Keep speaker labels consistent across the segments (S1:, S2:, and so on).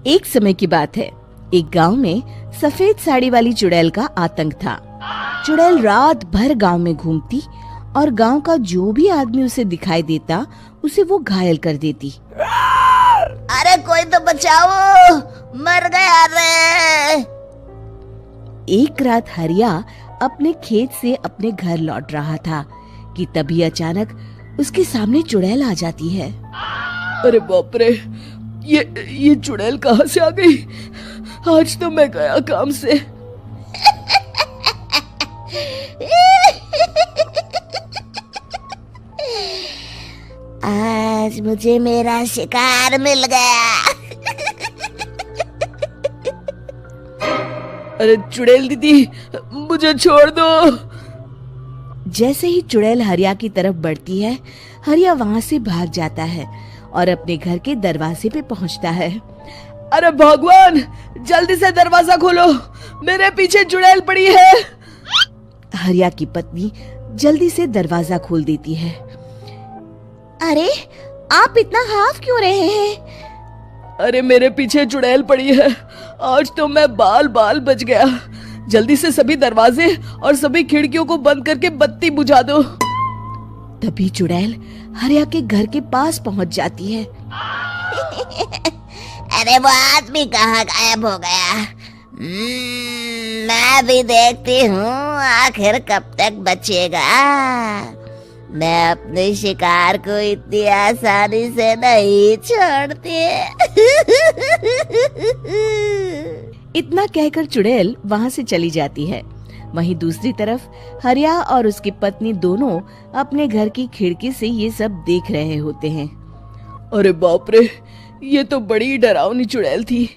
S1: एक समय की बात है। एक गांव में सफेद साड़ी वाली चुड़ैल का आतंक था। चुड़ैल रात भर गांव में घूमती और गांव का जो भी आदमी उसे दिखाई देता उसे वो घायल कर देती।
S2: अरे कोई तो बचाओ, मर गया रे।
S1: एक रात हरिया अपने खेत से अपने घर लौट रहा था कि तभी अचानक उसके सामने चुड़ैल आ जाती है।
S3: अरे बाप रे, ये चुड़ैल कहाँ से आ गई? आज तो मैं गया काम से।
S2: आज मुझे मेरा शिकार मिल गया।
S3: अरे चुड़ैल दीदी, मुझे छोड़ दो।
S1: जैसे ही चुड़ैल हरिया की तरफ बढ़ती है, हरिया वहाँ से भाग जाता है और अपने घर के दरवाजे पे पहुँचता है।
S3: अरे भगवान, जल्दी से दरवाजा खोलो, मेरे पीछे चुड़ैल पड़ी है।
S1: हरिया की पत्नी जल्दी से दरवाजा खोल देती है।
S2: अरे आप इतना हाफ क्यों रहे हैं?
S3: अरे मेरे पीछे चुड़ैल पड़ी है, आज तो मैं बाल बाल बच गया। जल्दी से सभी दरवाजे और सभी खिड़कियों को बंद करके बत्ती बुझा दो।
S1: तभी चुड़ैल हरिया के घर के पास पहुंच जाती है।
S2: अरे वो आदमी कहाँ गायब हो गया? मैं भी देखती हूँ आखिर कब तक बचेगा। मैं अपने शिकार को इतनी आसानी से नहीं छोड़ती।
S1: इतना कहकर चुड़ैल वहाँ से चली जाती है। वहीं दूसरी तरफ हरिया और उसकी पत्नी दोनों अपने घर की खिड़की से ये सब देख रहे होते हैं।
S3: अरे बाप रे, ये तो बड़ी डरावनी चुड़ैल थी।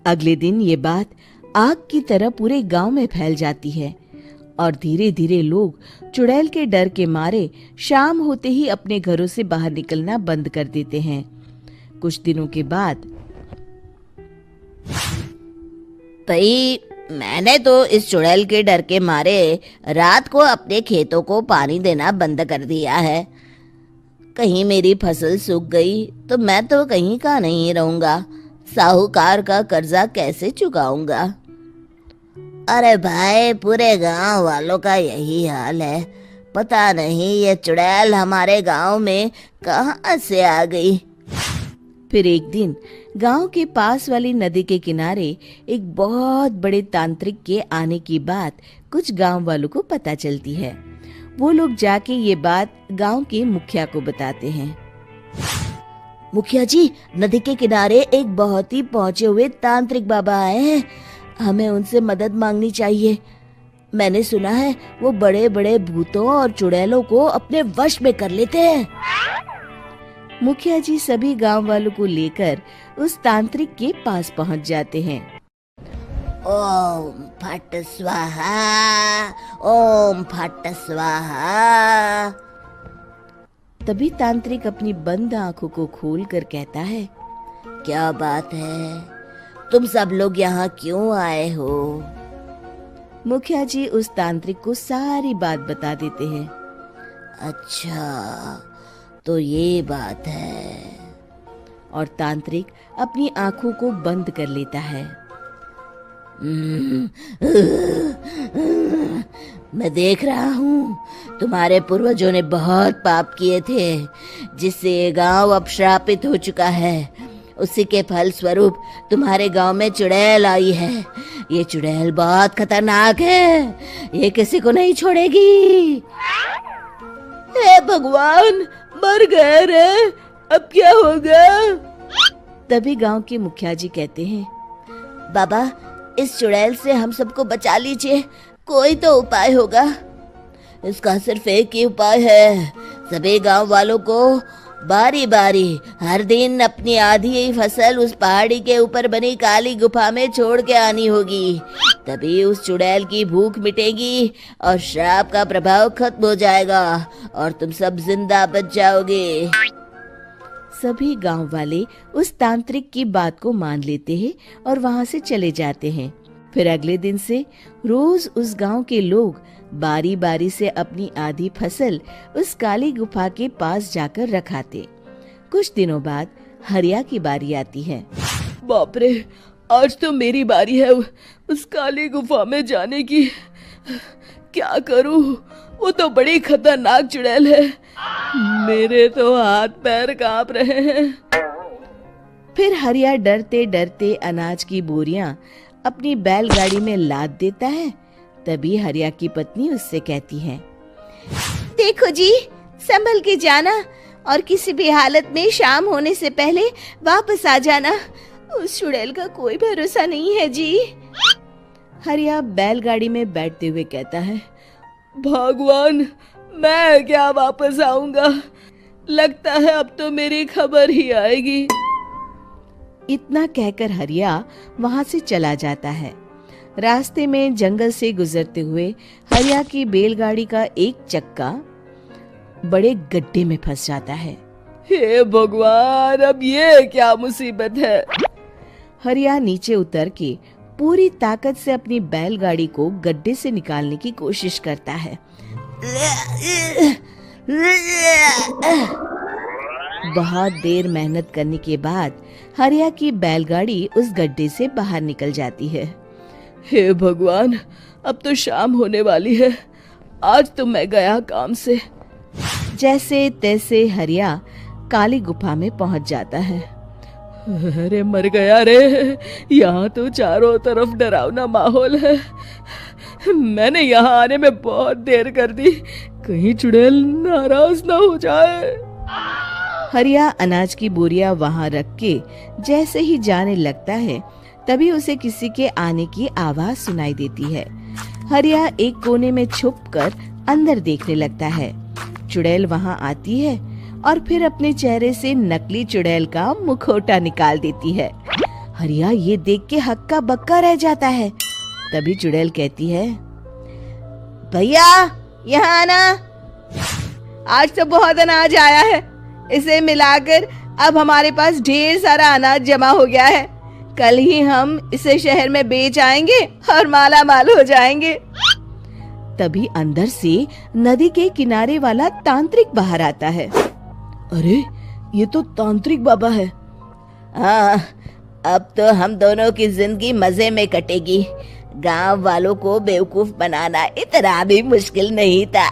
S1: अगले दिन ये बात आग की तरह पूरे गांव में फैल जाती है और धीरे धीरे लोग चुड़ैल के डर के मारे शाम होते ही अपने घरों से बाहर निकलना बंद कर देते हैं। कुछ दिनों के बाद
S2: भाई, मैंने तो इस चुड़ैल के डर के मारे रात को अपने खेतों को पानी देना बंद कर दिया है। कहीं मेरी फसल सूख गई तो मैं तो कहीं का नहीं रहूंगा। साहूकार का कर्जा कैसे चुकाऊंगा? अरे भाई, पूरे गांव वालों का यही हाल है। पता नहीं ये चुड़ैल हमारे गांव में कहां से आ गई।
S1: फिर एक दिन गांव के पास वाली नदी के किनारे एक बहुत बड़े तांत्रिक के आने की बात कुछ गांव वालों को पता चलती है। वो लोग जाके ये बात गांव के मुखिया को बताते हैं।
S2: मुखिया जी, नदी के किनारे एक बहुत ही पहुंचे हुए तांत्रिक बाबा आए हैं। हमें उनसे मदद मांगनी चाहिए। मैंने सुना है वो बड़े बड़े भूतों और चुड़ैलों को अपने वश में कर लेते हैं।
S1: मुखिया जी सभी गांव वालों को लेकर उस तांत्रिक के पास पहुंच जाते हैं।
S2: ओम फट स्वाहा, ओम फट स्वाहा।
S1: तभी तांत्रिक अपनी बंद आंखों को खोलकर कहता है,
S2: क्या बात है? तुम सब लोग यहाँ क्यों आए हो?
S1: मुखिया जी उस तांत्रिक को सारी बात बता देते हैं।
S2: अच्छा, तो ये बात है।
S1: और तांत्रिक अपनी आंखों को बंद कर लेता है।
S2: मैं देख रहा हूँ तुम्हारे पूर्वजों ने बहुत पाप किए थे, जिससे ये गांव अब श्रापित हो चुका है। उसी के फल स्वरूप तुम्हारे गांव में चुड़ैल आई है। ये चुड़ैल बहुत खतरनाक है, ये किसी को नहीं छोड़ेगी।
S3: हे भगवान, मर गए रे, अब क्या होगा?
S1: तभी गांव के मुखिया जी कहते हैं,
S2: बाबा, इस चुड़ैल से हम सबको बचा लीजिए, कोई तो उपाय होगा। इसका सिर्फ एक ही उपाय है। सभी गांव वालों को बारी बारी हर दिन अपनी आधी फसल उस पहाड़ी के ऊपर बनी काली गुफा में छोड़ के आनी होगी। तभी उस चुड़ैल की भूख मिटेगी और श्राप का प्रभाव खत्म हो जाएगा और तुम सब जिंदा बच जाओगे।
S1: सभी गांव वाले उस तांत्रिक की बात को मान लेते हैं और वहां से चले जाते हैं। फिर अगले दिन से रोज उस गांव के लोग बारी बारी से अपनी आधी फसल उस काली गुफा के पास जाकर रखाते। कुछ दिनों बाद हरिया की बारी आती है।
S3: बाप रे, आज तो मेरी बारी है उस काली गुफा में जाने की। क्या करूं, वो तो बड़ी खतरनाक चुड़ैल है। मेरे तो हाथ पैर कांप रहे हैं।
S1: फिर हरिया डरते डरते अनाज की बोरियां अपनी बैलगाड़ी में लाद देता है। तभी हरिया की पत्नी उससे कहती है,
S2: देखो जी, संभल के जाना और किसी भी हालत में शाम होने से पहले वापस आ जाना। उस चुड़ैल का कोई भरोसा नहीं है जी।
S1: हरिया बैलगाड़ी में बैठते हुए कहता है,
S3: भगवान, मैं क्या वापस आऊंगा? लगता है अब तो मेरी खबर ही आएगी।
S1: इतना कहकर हरिया वहां से चला जाता है। रास्ते में जंगल से गुजरते हुए हरिया की बैलगाड़ी का एक चक्का बड़े गड्ढे में फंस जाता है।
S3: हे भगवान, अब ये क्या मुसीबत है?
S1: हरिया नीचे उतर के पूरी ताकत से अपनी बैलगाड़ी को गड्ढे से निकालने की कोशिश करता है। बहुत देर मेहनत करने के बाद हरिया की बैलगाड़ी उस गड्ढे से बाहर निकल जाती है।
S3: हे भगवान, अब तो शाम होने वाली है। आज तो मैं गया काम से।
S1: जैसे तैसे हरिया काली गुफा में पहुंच जाता है।
S3: अरे मर गया रे, यहाँ तो चारों तरफ डरावना माहौल है। मैंने यहाँ आने में बहुत देर कर दी, कहीं चुड़ैल नाराज ना हो जाए।
S1: हरिया अनाज की बोरिया वहां रख के जैसे ही जाने लगता है, तभी उसे किसी के आने की आवाज सुनाई देती है। हरिया एक कोने में छुपकर अंदर देखने लगता है। चुड़ैल वहां आती है और फिर अपने चेहरे से नकली चुड़ैल का मुखौटा निकाल देती है। हरिया ये देख के हक्का बक्का रह जाता है। तभी चुड़ैल कहती है,
S2: भैया यहाँ आना।
S3: आज तो बहुत अनाज आया है, इसे मिलाकर अब हमारे पास ढेर सारा अनाज जमा हो गया है। कल ही हम इसे शहर में बेच आएंगे और माला माल हो जाएंगे।
S1: तभी अंदर से नदी के किनारे वाला तांत्रिक बाहर आता है।
S3: अरे, ये तो तांत्रिक बाबा है।
S2: हाँ, अब तो हम दोनों की जिंदगी मजे में कटेगी। गांव वालों को बेवकूफ बनाना इतना भी मुश्किल नहीं था।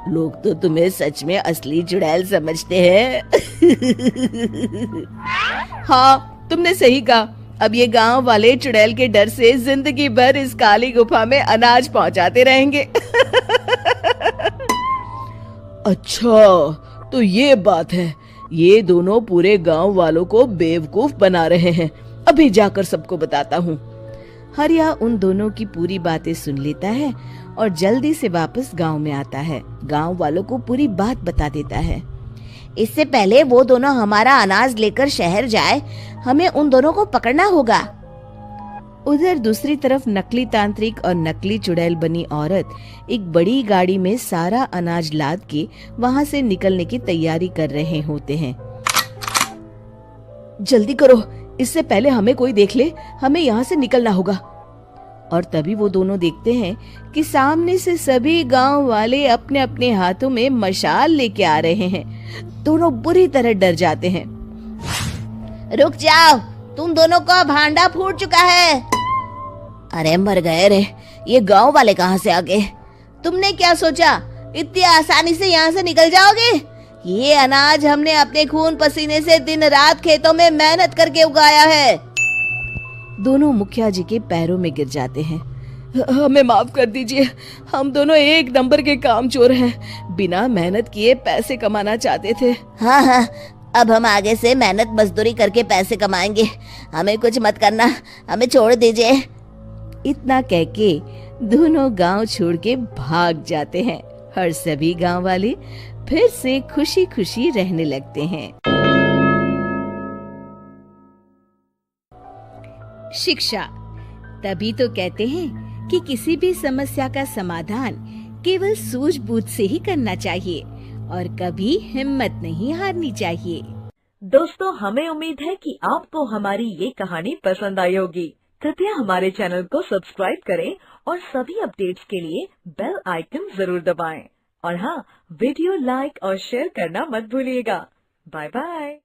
S1: लोग तो तुम्हें सच में असली चुड़ैल समझते हैं।
S3: हाँ, तुमने सही कहा। अब ये गांव वाले चुड़ैल के डर से जिंदगी भर इस काली गुफा में अनाज पहुंचाते रहेंगे। अच्छा, तो ये बात है। ये दोनों पूरे गांव वालों को बेवकूफ बना रहे हैं। अभी जाकर सबको बताता हूँ।
S1: हरिया उन दोनों की पूरी बातें सुन लेता है और जल्दी से वापस गांव में आता है। गांव वालों को पूरी बात बता देता है।
S2: इससे पहले वो दोनों हमारा अनाज लेकर शहर जाए, हमें उन दोनों को पकड़ना होगा।
S1: उधर दूसरी तरफ नकली तांत्रिक और नकली चुड़ैल बनी औरत एक बड़ी गाड़ी में सारा अनाज लाद के वहां से निकलने की तैयारी कर रहे होते हैं।
S3: जल्दी करो, इससे पहले हमें कोई देख ले। हमें यहाँ से निकलना होगा।
S1: और तभी वो दोनों देखते हैं कि सामने से सभी गांव वाले अपने अपने हाथों में मशाल लेके आ रहे हैं। दोनों बुरी तरह डर जाते हैं।
S2: रुक जाओ, तुम दोनों का भांडा फूट चुका है। अरे मर गए रे, ये गांव वाले कहाँ से आ गए? तुमने क्या सोचा इतनी आसानी से यहाँ से निकल जाओगे? ये अनाज हमने अपने खून पसीने से दिन रात खेतों में मेहनत करके उगाया है।
S1: दोनों मुखिया जी के पैरों में गिर जाते हैं।
S3: हमें माफ कर दीजिए, हम दोनों एक नंबर के कामचोर हैं। बिना मेहनत किए पैसे कमाना चाहते थे।
S2: हाँ हाँ, अब हम आगे से मेहनत मजदूरी करके पैसे कमाएंगे। हमें कुछ मत करना, हमें छोड़ दीजिए।
S1: इतना कह के दोनों गांव छोड़ के भाग जाते हैं और सभी गांव वाले फिर से खुशी खुशी रहने लगते हैं। शिक्षा, तभी तो कहते हैं कि किसी भी समस्या का समाधान केवल सूझबूझ से ही करना चाहिए और कभी हिम्मत नहीं हारनी चाहिए।
S4: दोस्तों, हमें उम्मीद है कि आपको हमारी ये कहानी पसंद आई होगी। कृपया हमारे चैनल को सब्सक्राइब करें और सभी अपडेट्स के लिए बेल आइकन जरूर दबाएं। और हाँ, वीडियो लाइक और शेयर करना मत भूलिएगा। Bye bye.